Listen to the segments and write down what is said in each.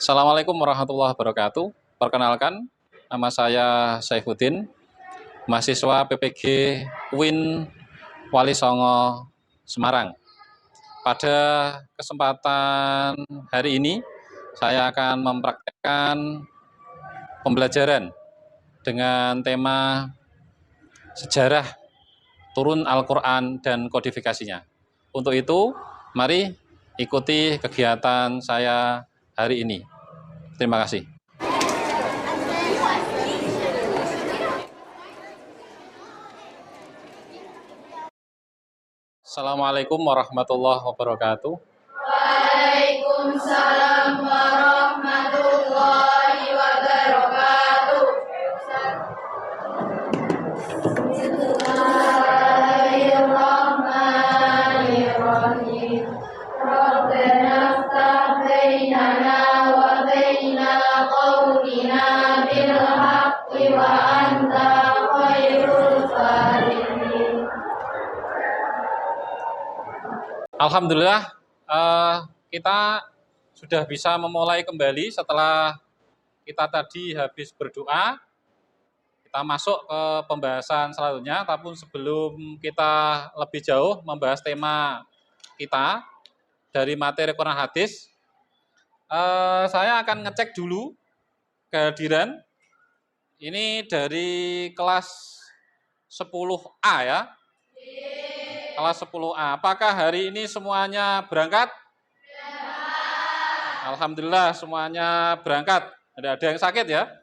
Assalamualaikum warahmatullahi wabarakatuh. Perkenalkan, nama saya Saifuddin, mahasiswa PPG UIN Wali Songo, Semarang. Pada kesempatan hari ini, saya akan mempraktekkan pembelajaran dengan tema sejarah turun Al-Quran dan kodifikasinya. Untuk itu, mari ikuti kegiatan saya hari ini. Terima kasih. Assalamualaikum warahmatullahi wabarakatuh. Waalaikumsalam warahmatullahi wabarakatuh. Bismillahirrahmanirrahim. Rabbana iftah bainana wa baina qaumina bil haqqi wa anta khairul fatihin. Alhamdulillah, kita sudah bisa memulai kembali setelah kita tadi habis berdoa. Kita masuk ke pembahasan selanjutnya, tapi sebelum kita lebih jauh membahas tema kita dari materi Quran hadis, saya akan ngecek dulu kehadiran. Ini dari kelas 10A ya. Kelas 10A. Apakah hari ini semuanya berangkat? Ya. Alhamdulillah semuanya berangkat. Ada yang sakit ya? Ya.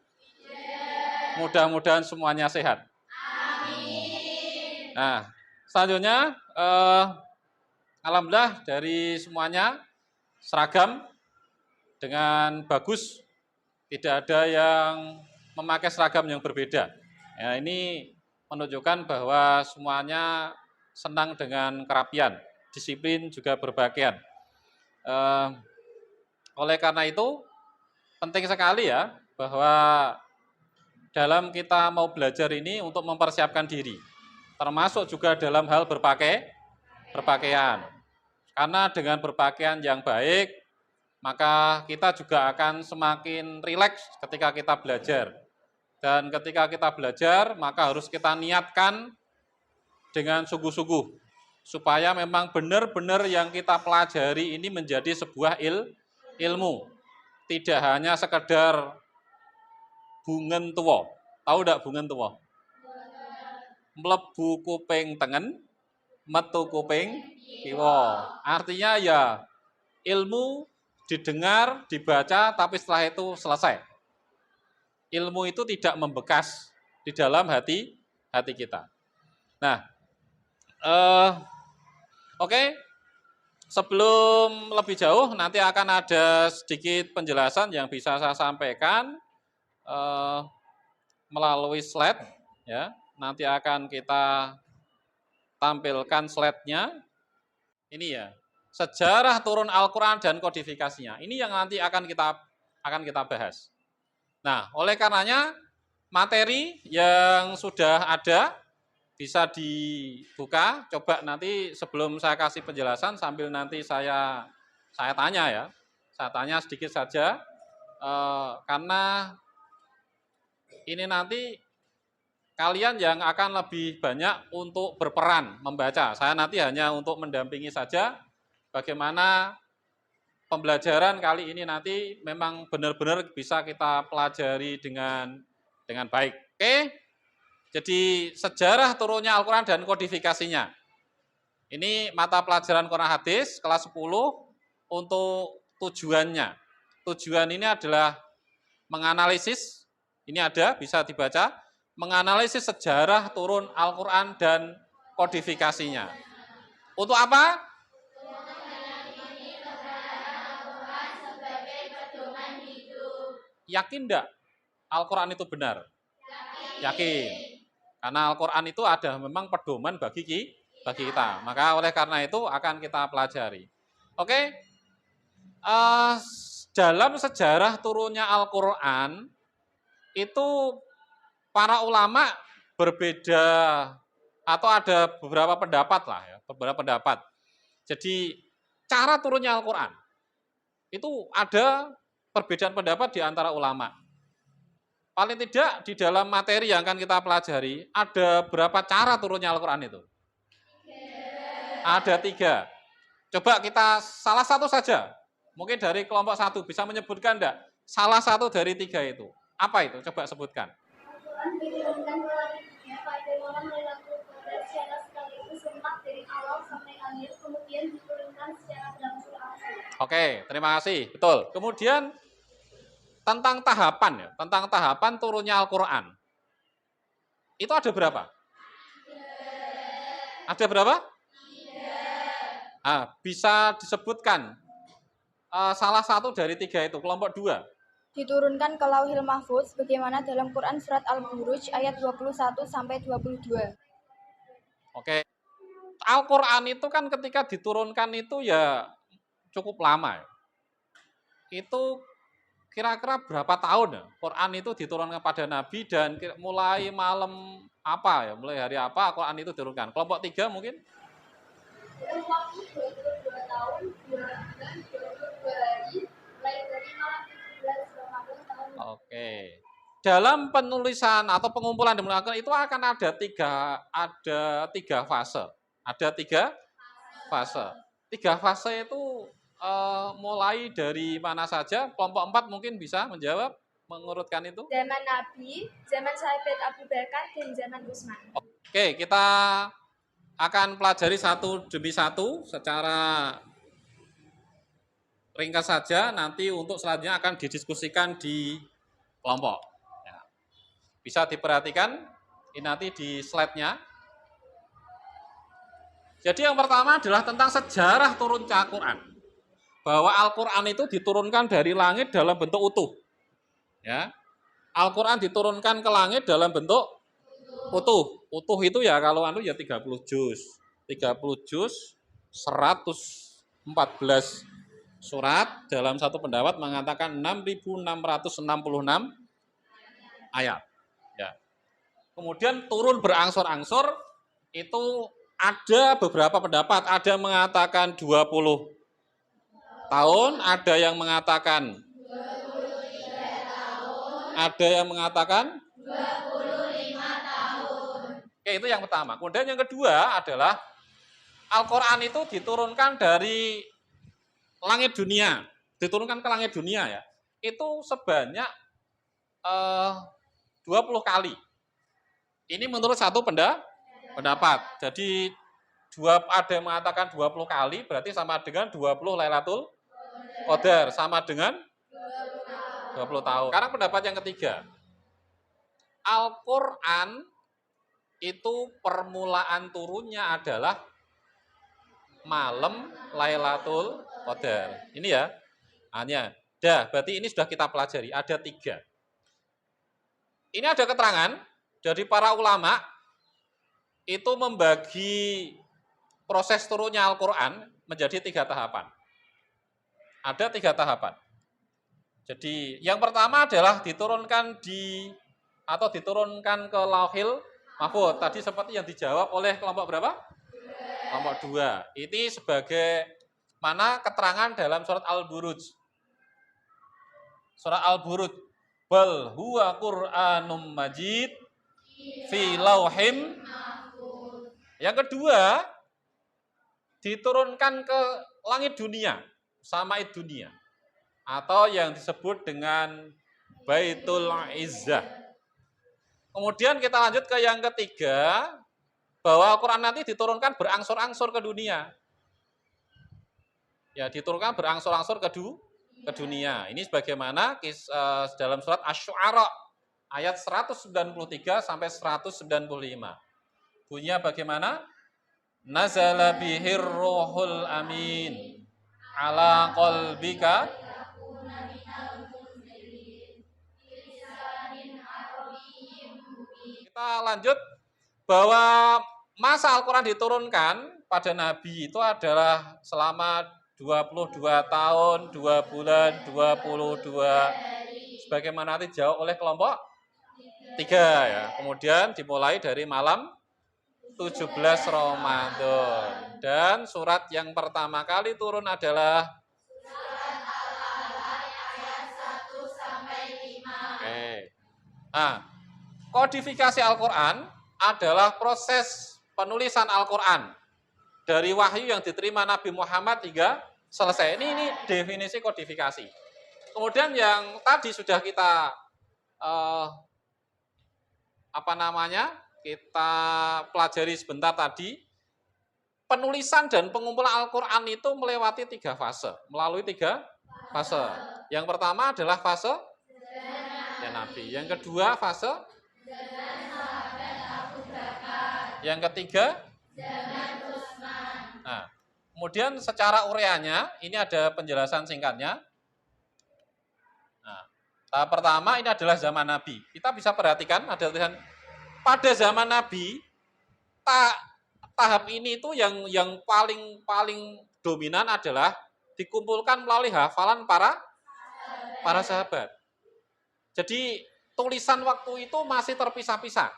Mudah-mudahan semuanya sehat. Amin. Nah, selanjutnya alhamdulillah dari semuanya seragam dengan bagus. Tidak ada yang memakai seragam yang berbeda. Ya, ini menunjukkan bahwa semuanya senang dengan kerapian, disiplin juga berpakaian. Oleh karena itu, penting sekali ya, bahwa dalam kita mau belajar ini untuk mempersiapkan diri, termasuk juga dalam hal berpakaian. Karena dengan berpakaian yang baik, maka kita juga akan semakin rileks ketika kita belajar. Dan ketika kita belajar, maka harus kita niatkan dengan sungguh-sungguh, supaya memang benar-benar yang kita pelajari ini menjadi sebuah ilmu. Tidak hanya sekedar bungen tuwa. Tahu enggak bungen tuwa? Mlebu kuping tengen, metu kuping kiwa. Artinya ya ilmu didengar, dibaca, tapi setelah itu selesai. Ilmu itu tidak membekas di dalam hati kita. Nah, Oke, sebelum lebih jauh nanti akan ada sedikit penjelasan yang bisa saya sampaikan melalui slide. Ya, nanti akan kita tampilkan slide-nya. Ini ya, sejarah turun Al-Quran dan kodifikasinya. Ini yang nanti akan kita bahas. Nah, oleh karenanya materi yang sudah ada bisa dibuka, coba nanti sebelum saya kasih penjelasan sambil nanti saya tanya ya, saya tanya sedikit saja, karena ini nanti kalian yang akan lebih banyak untuk berperan membaca, saya nanti hanya untuk mendampingi saja bagaimana pembelajaran kali ini nanti memang benar-benar bisa kita pelajari dengan baik. Oke? Jadi sejarah turunnya Al-Quran dan kodifikasinya. Ini mata pelajaran Quran hadis kelas 10 untuk tujuannya. Tujuan ini adalah menganalisis, ini ada bisa dibaca, menganalisis sejarah turun Al-Quran dan kodifikasinya. Untuk apa? Yakin enggak Al-Quran itu benar? Yakin. Karena Al-Quran itu ada memang pedoman bagi kita. Maka oleh karena itu akan kita pelajari. Oke, dalam sejarah turunnya Al-Quran, itu para ulama berbeda atau ada beberapa pendapat lah ya, beberapa pendapat. Jadi cara turunnya Al-Quran itu ada perbedaan pendapat di antara ulama. Paling tidak di dalam materi yang akan kita pelajari, ada berapa cara turunnya Al-Quran itu? Ada 3. Coba kita salah satu saja. Mungkin dari kelompok 1 bisa menyebutkan enggak? Salah satu dari 3 itu. Apa itu? Coba sebutkan. Al-Quran diturunkan ke langitnya pada malam Lailatul Qadar secara sekaligus serentak dari awal sampai akhir, kemudian diturunkan secara berangsur-angsur. Oke, terima kasih. Betul. Kemudian tentang tahapan ya, tentang tahapan turunnya Al-Quran. Itu ada berapa? Ada berapa? Bisa disebutkan salah satu dari 3 itu, kelompok 2. Diturunkan ke Lauhil Mahfuz sebagaimana dalam Quran surat Al-Buruj ayat 21 sampai 22. Oke. Al-Quran itu kan ketika diturunkan itu ya cukup lama ya. Itu kira-kira berapa tahun ya Quran itu diturunkan pada Nabi dan mulai malam apa ya, mulai hari apa Quran itu diturunkan? Kelompok 3 mungkin? Dalam waktu 22 tahun, 2 bulan, 22 hari, mulai dari malam 17 Ramadan tahun. Oke. Dalam penulisan atau pengumpulan dan Al-Quran itu akan ada tiga fase. Ada 3 fase. 3 fase itu mulai dari mana saja? Kelompok 4 mungkin bisa menjawab, mengurutkan itu. Zaman Nabi, zaman Sahabat Abu Bakar, dan zaman Utsman. Oke, kita akan pelajari satu demi satu secara ringkas saja. Nanti untuk selanjutnya akan didiskusikan di kelompok. Ya. Bisa diperhatikan ini nanti di slide-nya. Jadi yang pertama adalah tentang sejarah turun Al-Quran. Bahwa Al-Quran itu diturunkan dari langit dalam bentuk utuh. Ya. Al-Quran diturunkan ke langit dalam bentuk utuh. Utuh itu ya kalau ya 30 juz. 30 juz, 114 surat, dalam satu pendapat mengatakan 6.666 ayat. Ya. Kemudian turun berangsur-angsur, itu ada beberapa pendapat, ada yang mengatakan 20 tahun, ada yang mengatakan 25 tahun. Oke, itu yang pertama. Kemudian yang kedua adalah Al-Quran itu diturunkan dari langit dunia, diturunkan ke langit dunia ya. Itu sebanyak 20 kali. Ini menurut satu pendapat. Jadi ada yang mengatakan 20 kali, berarti sama dengan 20 Lailatul Qadar, sama dengan 20 tahun. Sekarang pendapat yang ketiga. Al-Quran itu permulaan turunnya adalah malam Lailatul Qadar. Ini ya. Hanya. Berarti ini sudah kita pelajari. Ada 3. Ini ada keterangan dari para ulama itu membagi proses turunnya Al-Quran menjadi 3 tahapan. Ada 3 tahapan. Jadi yang pertama adalah diturunkan diturunkan ke Lauhil Mahfuz. Tadi seperti yang dijawab oleh kelompok berapa? Kelompok 2. Ini sebagai mana keterangan dalam surat Al-Buruj. Surat Al-Buruj. Bal huwa Qur'anum Majid fi lauhim. Yang kedua, diturunkan ke langit dunia, sama'id dunia. Atau yang disebut dengan Baitul Izzah. Kemudian kita lanjut ke yang ketiga, bahwa Al-Quran nanti diturunkan berangsur-angsur ke dunia. Ya, diturunkan berangsur-angsur ke dunia. Ini sebagaimana dalam surat Asy-Syu'ara ayat 193 sampai 195. Bunyinya bagaimana? Nazala bihir ruhul amin ala qalbika. Kita lanjut bahwa masa Al-Quran diturunkan pada Nabi itu adalah selama 22 tahun, 2 bulan, 22. Sebagaimana nanti dijawab oleh kelompok 3 ya. Kemudian dimulai dari malam 17 Ramadan. Dan surat yang pertama kali turun adalah Nah, kodifikasi Al-Quran adalah proses penulisan Al-Quran dari wahyu yang diterima Nabi Muhammad hingga selesai. Ini definisi kodifikasi. Kemudian yang tadi sudah kita kita pelajari sebentar tadi, penulisan dan pengumpulan Al-Quran itu melewati 3 fase, melalui 3 fase. Yang pertama adalah fase ya Nabi, yang kedua fase, yang ketiga, nah, kemudian secara ureanya, ini ada penjelasan singkatnya. Nah, tahap pertama ini adalah zaman Nabi. Kita bisa perhatikan ada tulisan pada zaman Nabi, tahap ini itu yang paling dominan adalah dikumpulkan melalui hafalan para sahabat. Jadi tulisan waktu itu masih terpisah-pisah.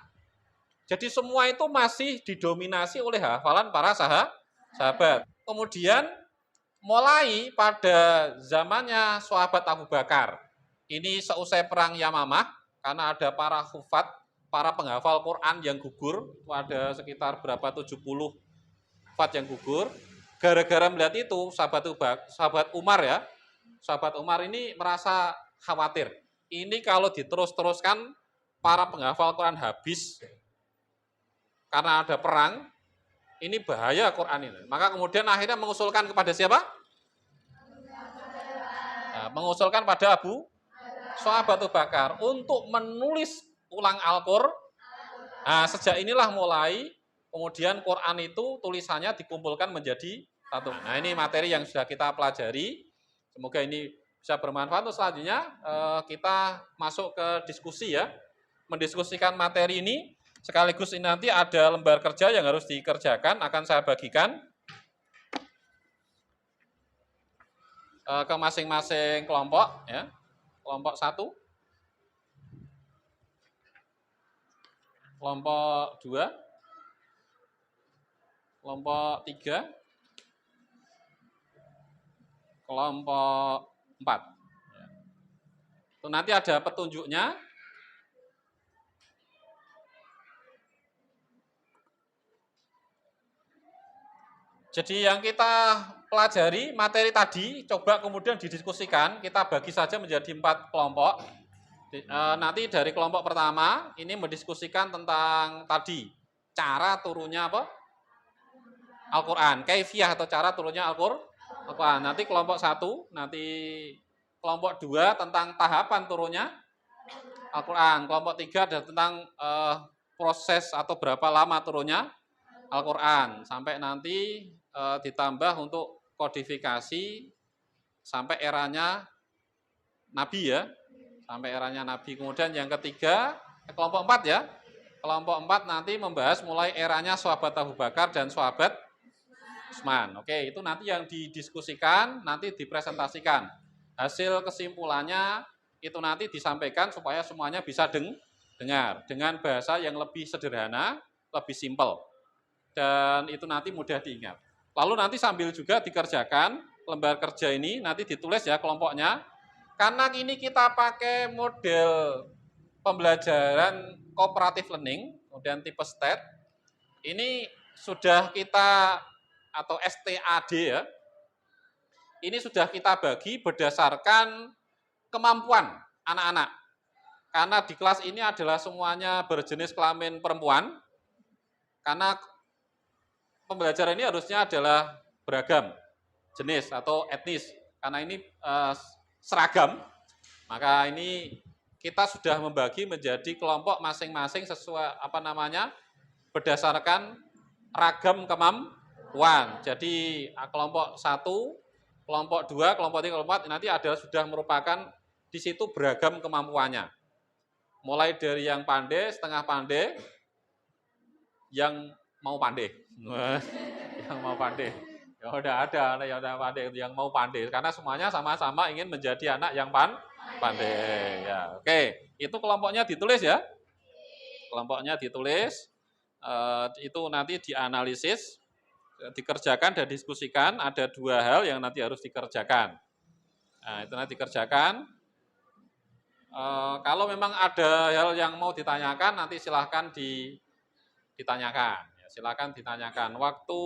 Jadi semua itu masih didominasi oleh hafalan para sahabat. Kemudian mulai pada zamannya sahabat Abu Bakar. Ini seusai perang Yamamah, karena ada para hufat, para penghafal Quran yang gugur, ada sekitar berapa 70 hufat yang gugur. Gara-gara melihat itu, sahabat Umar ya, sahabat Umar ini merasa khawatir. Ini kalau diterus-teruskan para penghafal Quran habis karena ada perang, ini bahaya Quran ini. Maka kemudian akhirnya mengusulkan kepada siapa? Nah, mengusulkan pada sahabat Abu Bakar untuk menulis ulang Al-Qur'an. Nah, sejak inilah mulai kemudian Quran itu tulisannya dikumpulkan menjadi satu. Nah, ini materi yang sudah kita pelajari. Semoga ini bisa bermanfaat. Untuk selanjutnya kita masuk ke diskusi ya. Mendiskusikan materi ini. Sekaligus ini nanti ada lembar kerja yang harus dikerjakan. Akan saya bagikan ke masing-masing kelompok ya. Kelompok 1, kelompok 2, kelompok 3, kelompok 4. Itu nanti ada petunjuknya. Jadi yang kita pelajari materi tadi, coba kemudian didiskusikan, kita bagi saja menjadi 4 kelompok. Nanti dari kelompok pertama, ini mendiskusikan tentang tadi, cara turunnya apa? Al-Quran, kaifiyah atau cara turunnya Al-Quran. Nanti kelompok 1, nanti kelompok 2 tentang tahapan turunnya Al-Quran. Kelompok 3 adalah tentang proses atau berapa lama turunnya Al-Quran. Sampai nanti ditambah untuk kodifikasi sampai eranya Nabi ya, sampai eranya Nabi. Kemudian yang ketiga, kelompok 4 ya, kelompok 4 nanti membahas mulai eranya sahabat Abu Bakar dan sahabat Utsman. Oke, itu nanti yang didiskusikan, nanti dipresentasikan. Hasil kesimpulannya itu nanti disampaikan supaya semuanya bisa dengar dengan bahasa yang lebih sederhana, lebih simpel. Dan itu nanti mudah diingat. Lalu nanti sambil juga dikerjakan lembar kerja ini, nanti ditulis ya kelompoknya. Karena ini kita pakai model pembelajaran cooperative learning, kemudian tipe STAT. Ini sudah kita, atau STAD ya, ini sudah kita bagi berdasarkan kemampuan anak-anak. Karena di kelas ini adalah semuanya berjenis kelamin perempuan, karena pembelajaran ini harusnya adalah beragam jenis atau etnis. Karena ini seragam, maka ini kita sudah membagi menjadi kelompok masing-masing sesuai berdasarkan ragam kemampuan. Jadi kelompok 1, kelompok 2, kelompok 3, kelompok 4 nanti adalah sudah merupakan di situ beragam kemampuannya. Mulai dari yang pandai, setengah pandai, yang mau pandai. Yang mau pandai. Ya udah ada yang udah pandai, yang mau pandai, karena semuanya sama-sama ingin menjadi anak yang pandai. Ya, oke. Itu kelompoknya ditulis ya. Kelompoknya ditulis. Itu nanti dianalisis, dikerjakan dan diskusikan. Ada 2 hal yang nanti harus dikerjakan. Nah, itu nanti dikerjakan. Kalau memang ada hal yang mau ditanyakan, nanti silahkan ditanyakan. Ya, silahkan ditanyakan. Waktu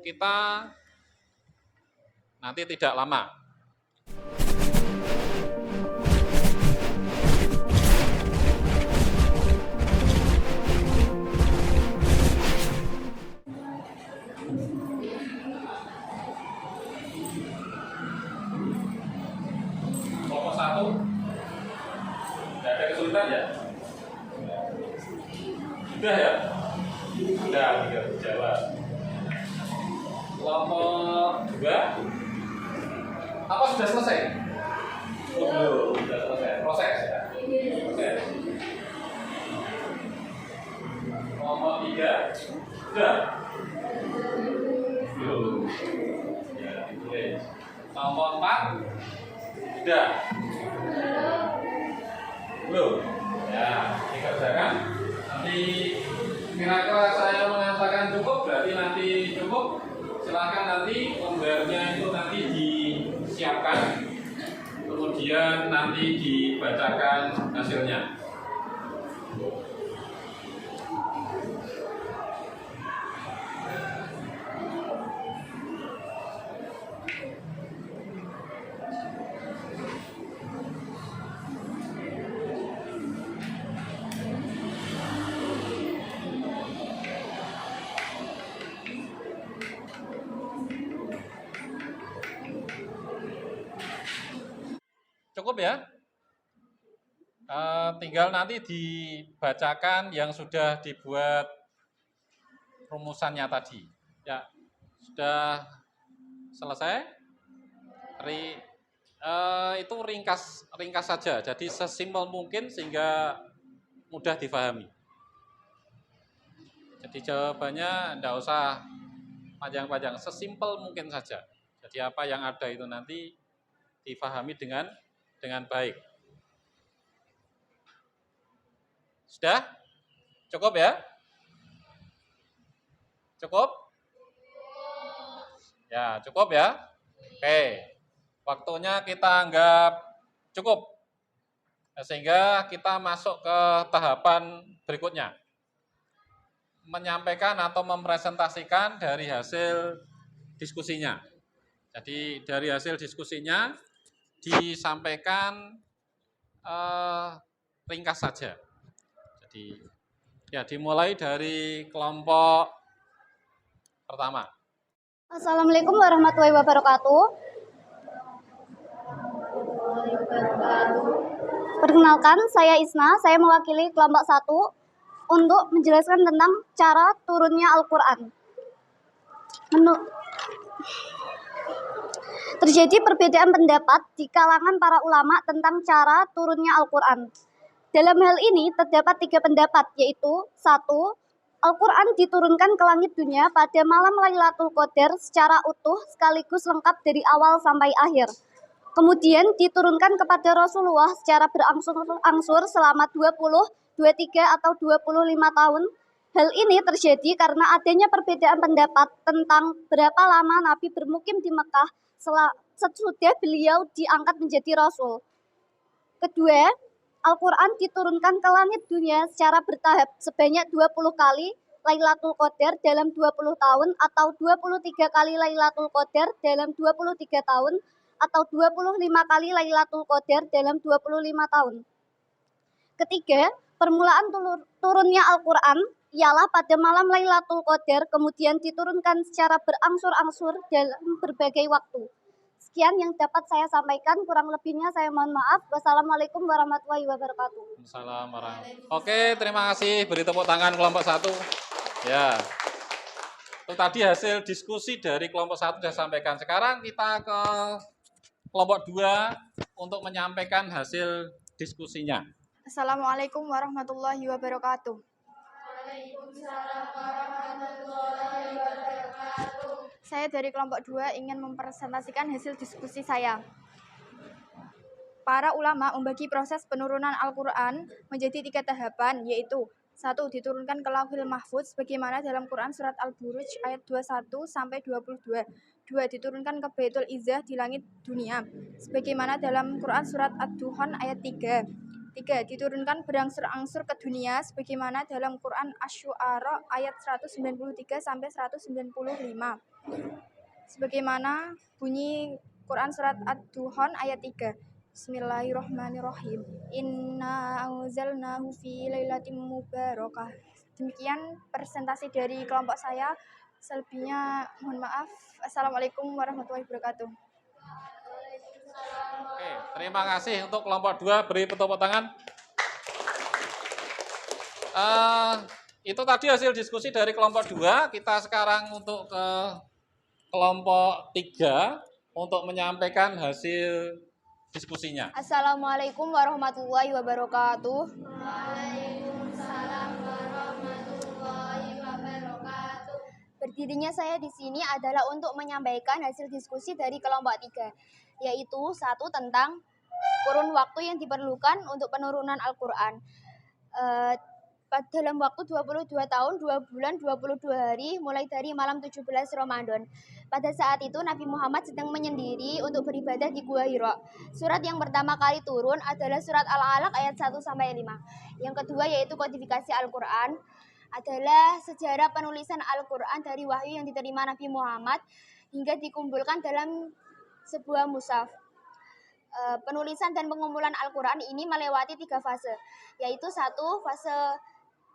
kita nanti tidak lama. Kelompok 1, tidak ada kesulitan ya? Sudah ya? Sudah, tinggal dijawab. Kelompok 2, apa sudah selesai? Belum, sudah selesai. Proses ya? Proses. Kelompok 3, sudah? Belum. Ya, ditulis. Kelompok 4, sudah? Belum? Ya, dikerjakan. Nanti kira-kira saya mengatakan cukup, berarti nanti cukup. Silakan nanti lembarnya itu nanti disiapkan, kemudian nanti dibacakan hasilnya. Cukup ya? Tinggal nanti dibacakan yang sudah dibuat rumusannya tadi. Ya, sudah selesai. Itu ringkas saja. Jadi sesimpel mungkin sehingga mudah difahami. Jadi jawabannya tidak usah panjang-panjang, sesimpel mungkin saja. Jadi apa yang ada itu nanti difahami dengan baik. Sudah? Cukup ya? Cukup? Ya, cukup ya? Oke. Waktunya kita anggap cukup. Sehingga kita masuk ke tahapan berikutnya. Menyampaikan atau mempresentasikan dari hasil diskusinya. Jadi dari hasil diskusinya disampaikan ringkas saja. Jadi ya dimulai dari kelompok pertama. Assalamualaikum warahmatullahi wabarakatuh. Perkenalkan, saya Isna, saya mewakili kelompok 1 untuk menjelaskan tentang cara turunnya Al-Quran. Terjadi perbedaan pendapat di kalangan para ulama tentang cara turunnya Al-Quran. Dalam hal ini terdapat 3 pendapat, yaitu 1. Al-Quran diturunkan ke langit dunia pada malam Lailatul Qadar secara utuh sekaligus lengkap dari awal sampai akhir. Kemudian diturunkan kepada Rasulullah secara berangsur-angsur selama 20, 23 atau 25 tahun. Hal ini terjadi karena adanya perbedaan pendapat tentang berapa lama Nabi bermukim di Mekah sesudah beliau diangkat menjadi Rasul. Kedua, Al-Quran diturunkan ke langit dunia secara bertahap sebanyak 20 kali Lailatul Qadar dalam 20 tahun atau 23 kali Lailatul Qadar dalam 23 tahun atau 25 kali Lailatul Qadar dalam 25 tahun. Ketiga, permulaan turunnya Al-Quran ialah pada malam Lailatul Qadar kemudian diturunkan secara berangsur-angsur dalam berbagai waktu. Sekian yang dapat saya sampaikan, kurang lebihnya saya mohon maaf. Wassalamualaikum warahmatullahi wabarakatuh. Assalamualaikum. Oke, terima kasih. Beri tepuk tangan kelompok 1. Ya. Itu tadi hasil diskusi dari kelompok 1 sudah sampaikan. Sekarang kita ke kelompok 2 untuk menyampaikan hasil diskusinya. Assalamualaikum warahmatullahi wabarakatuh. Waalaikumsalam warahmatullahi wabarakatuh. Saya dari kelompok 2 ingin mempresentasikan hasil diskusi saya. Para ulama membagi proses penurunan Al-Quran menjadi 3 tahapan, yaitu 1. Diturunkan ke Lauhil Mahfuz sebagaimana dalam Quran surat Al-Buruj ayat 21 sampai 22. 2. Diturunkan ke Baitul Izzah di langit dunia sebagaimana dalam Quran surat Ad-Duhan ayat 3. 3. Diturunkan berangsur-angsur ke dunia sebagaimana dalam Quran Asy-Syu'ara ayat 193 sampai 195. Sebagaimana bunyi Quran surat Ad-Duhan ayat 3. Bismillahirrahmanirrahim. Inna anzalnahu fi lailatin mubarakah. Demikian presentasi dari kelompok saya. Selebihnya mohon maaf. Assalamualaikum warahmatullahi wabarakatuh. Oke, terima kasih untuk kelompok 2, beri tepuk tangan. Itu tadi hasil diskusi dari kelompok 2. Kita sekarang untuk ke kelompok 3 untuk menyampaikan hasil diskusinya. Assalamualaikum warahmatullahi wabarakatuh. Berdirinya saya di sini adalah untuk menyampaikan hasil diskusi dari kelompok 3, yaitu 1 tentang kurun waktu yang diperlukan untuk penurunan Al-Quran. Dalam waktu 22 tahun, 2 bulan, 22 hari, mulai dari malam 17 Ramadan. Pada saat itu Nabi Muhammad sedang menyendiri untuk beribadah di Gua Hira. Surat yang pertama kali turun adalah surat Al-Alaq ayat 1-5. Yang kedua yaitu kodifikasi Al-Quran, adalah sejarah penulisan Al-Quran dari wahyu yang diterima Nabi Muhammad hingga dikumpulkan dalam sebuah mushaf. Penulisan dan pengumpulan Al-Quran ini melewati 3 fase, yaitu 1 fase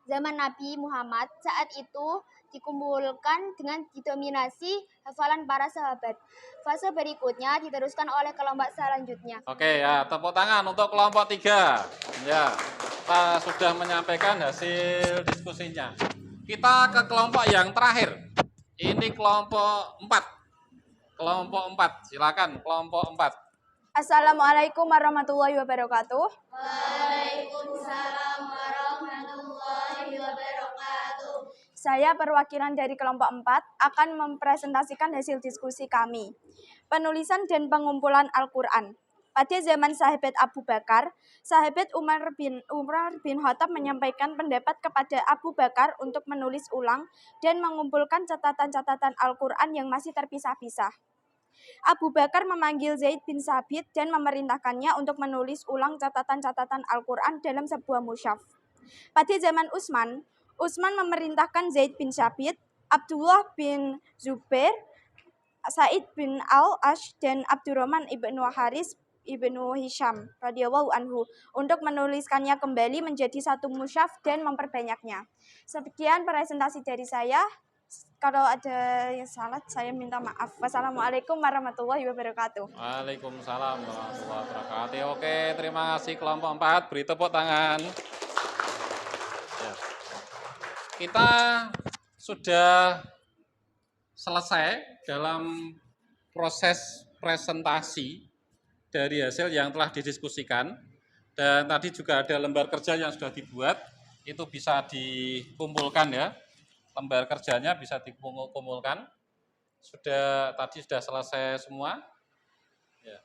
zaman Nabi Muhammad. Saat itu dikumpulkan dengan didominasi hafalan para sahabat. Fase berikutnya diteruskan oleh kelompok selanjutnya. Oke ya, tepuk tangan untuk kelompok 3. Ya, kita sudah menyampaikan hasil diskusinya. Kita ke kelompok yang terakhir. Ini kelompok 4. Kelompok 4, silakan kelompok 4. Assalamualaikum warahmatullahi wabarakatuh. Waalaikumsalam warahmatullahi wabarakatuh. Saya perwakilan dari kelompok 4 akan mempresentasikan hasil diskusi kami. Penulisan dan pengumpulan Al-Quran. Pada zaman sahabat Abu Bakar, sahabat Umar bin Khattab menyampaikan pendapat kepada Abu Bakar untuk menulis ulang dan mengumpulkan catatan-catatan Al-Quran yang masih terpisah-pisah. Abu Bakar memanggil Zaid bin Sabit dan memerintahkannya untuk menulis ulang catatan-catatan Al-Quran dalam sebuah mushaf. Pada zaman Utsman memerintahkan Zaid bin Sabit, Abdullah bin Zubair, Sa'id bin Al-Ash, dan Abdurrahman ibnu Haris ibnu Hisham radhiyallahu anhu untuk menuliskannya kembali menjadi satu mushaf dan memperbanyaknya. Sekian presentasi dari saya. Kalau ada yang salah, saya minta maaf. Wassalamualaikum warahmatullahi wabarakatuh. Waalaikumsalam warahmatullahi wabarakatuh. Oke, terima kasih kelompok 4. Beri tepuk tangan. Ya. Kita sudah selesai dalam proses presentasi dari hasil yang telah didiskusikan. Dan tadi juga ada lembar kerja yang sudah dibuat. Itu bisa dikumpulkan ya. Lembar kerjanya bisa dikumpulkan. Tadi sudah selesai semua. Ya.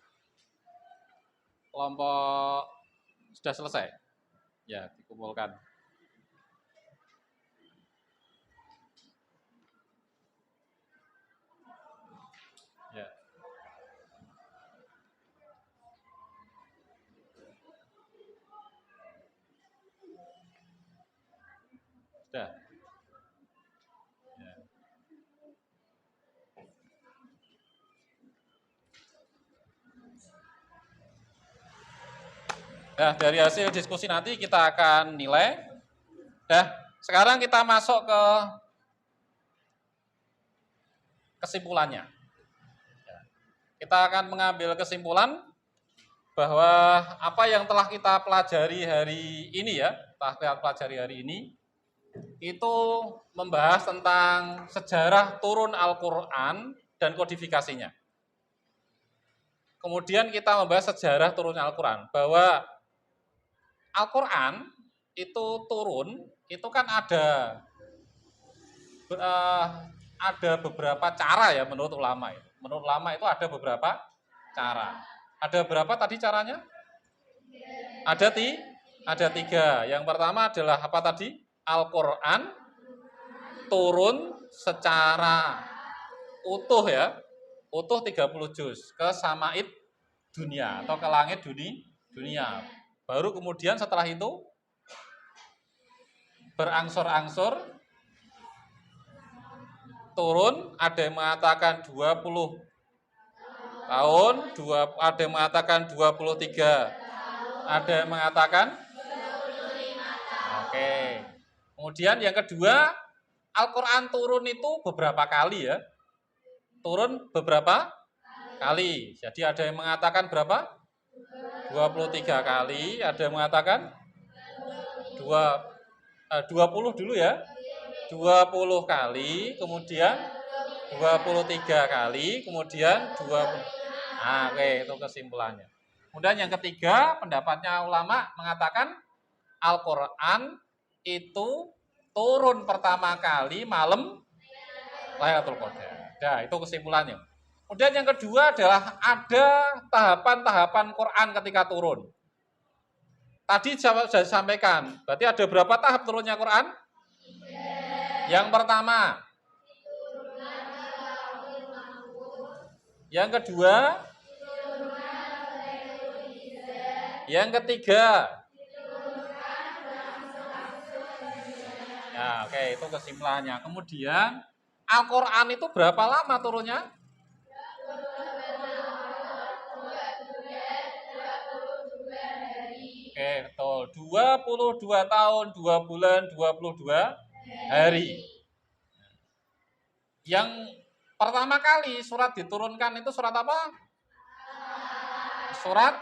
Kelompok sudah selesai. Ya, dikumpulkan. Ya. Sudah. Nah, dari hasil diskusi nanti kita akan nilai. Nah, sekarang kita masuk ke kesimpulannya. Kita akan mengambil kesimpulan bahwa apa yang telah kita pelajari hari ini itu membahas tentang sejarah turun Al-Quran dan kodifikasinya. Kemudian kita membahas sejarah turunnya Al-Quran, bahwa Al-Quran itu turun, itu kan ada beberapa cara ya menurut ulama. Menurut ulama itu ada beberapa cara. Ada berapa tadi caranya? Ada 3. Yang pertama adalah apa tadi? Al-Quran turun secara utuh ya, utuh 30 juz ke samaid dunia atau ke langit dunia. Baru kemudian setelah itu berangsur-angsur turun, ada yang mengatakan 20 tahun, ada yang mengatakan 23, ada yang mengatakan oke. Kemudian yang kedua, Al-Quran turun itu beberapa kali ya. Turun beberapa kali. Jadi ada yang mengatakan berapa? 23 kali, ada yang mengatakan 20 dulu ya. 20 kali, kemudian 23 kali, kemudian 20. Nah, oke, itu kesimpulannya. Kemudian yang ketiga, pendapatnya ulama mengatakan Al-Quran itu turun pertama kali malam Lailatul Qadar. Nah, itu kesimpulannya. Kemudian yang kedua adalah ada tahapan-tahapan Quran ketika turun. Tadi sudah disampaikan, berarti ada berapa tahap turunnya Quran? Yang pertama. Yang kedua. Yang ketiga. Ya, oke, itu kesimpulannya. Kemudian Al-Quran itu berapa lama turunnya? Oke, betul. 22 tahun, 2 bulan, 22 hari. Yang pertama kali surat diturunkan itu surat apa? Surat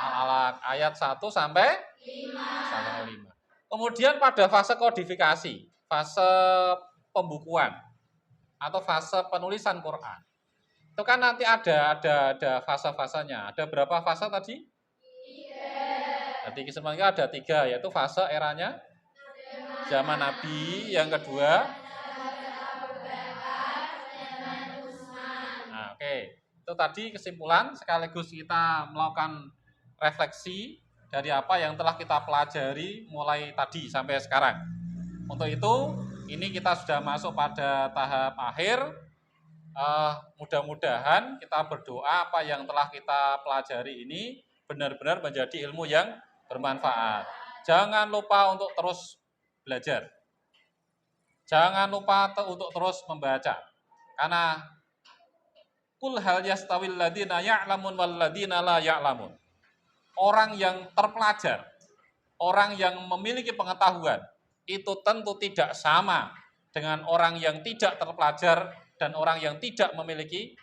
Al-Alaq ayat 1 sampai 5. Kemudian pada fase kodifikasi, fase pembukuan atau fase penulisan Quran. Itu kan nanti ada fase-fasenya. Ada berapa fase tadi? 3. Jadi sebenarnya ada 3, yaitu fase eranya zaman Nabi, yang kedua itu tadi kesimpulan sekaligus kita melakukan refleksi dari apa yang telah kita pelajari mulai tadi sampai sekarang. Untuk itu, ini kita sudah masuk pada tahap akhir. Mudah-mudahan kita berdoa apa yang telah kita pelajari ini benar-benar menjadi ilmu yang bermanfaat. Jangan lupa untuk terus belajar. Jangan lupa untuk terus membaca. Karena Qul hal yastawil ladina ya'lamun wal ladina la ya'lamun. Orang yang terpelajar, orang yang memiliki pengetahuan, itu tentu tidak sama dengan orang yang tidak terpelajar dan orang yang tidak memiliki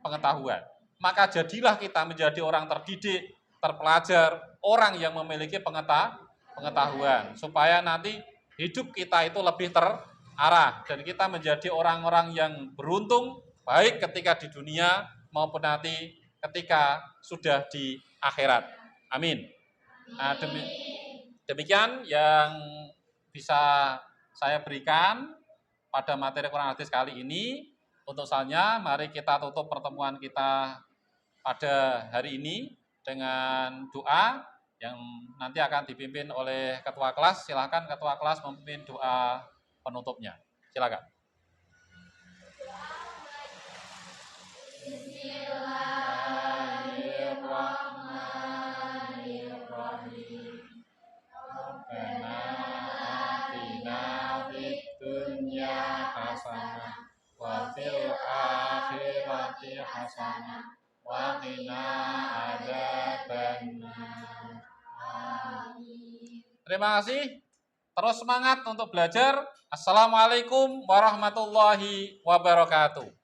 pengetahuan. Maka jadilah kita menjadi orang terdidik, terpelajar, orang yang memiliki pengetahuan. Supaya nanti hidup kita itu lebih terarah dan kita menjadi orang-orang yang beruntung, baik ketika di dunia maupun nanti ketika sudah di akhirat. Amin. Nah, demikian yang bisa saya berikan pada materi Quran hadis kali ini. Untuk selanjutnya, mari kita tutup pertemuan kita pada hari ini dengan doa yang nanti akan dipimpin oleh ketua kelas. Silakan ketua kelas memimpin doa penutupnya. Silakan. Bismillahirrahmanirrahim. Rabbana atina fid dunya hasanah wa fil akhirati hasanah wa qina adzabannar. Amin. Terima kasih. Terus semangat untuk belajar. Assalamualaikum warahmatullahi wabarakatuh.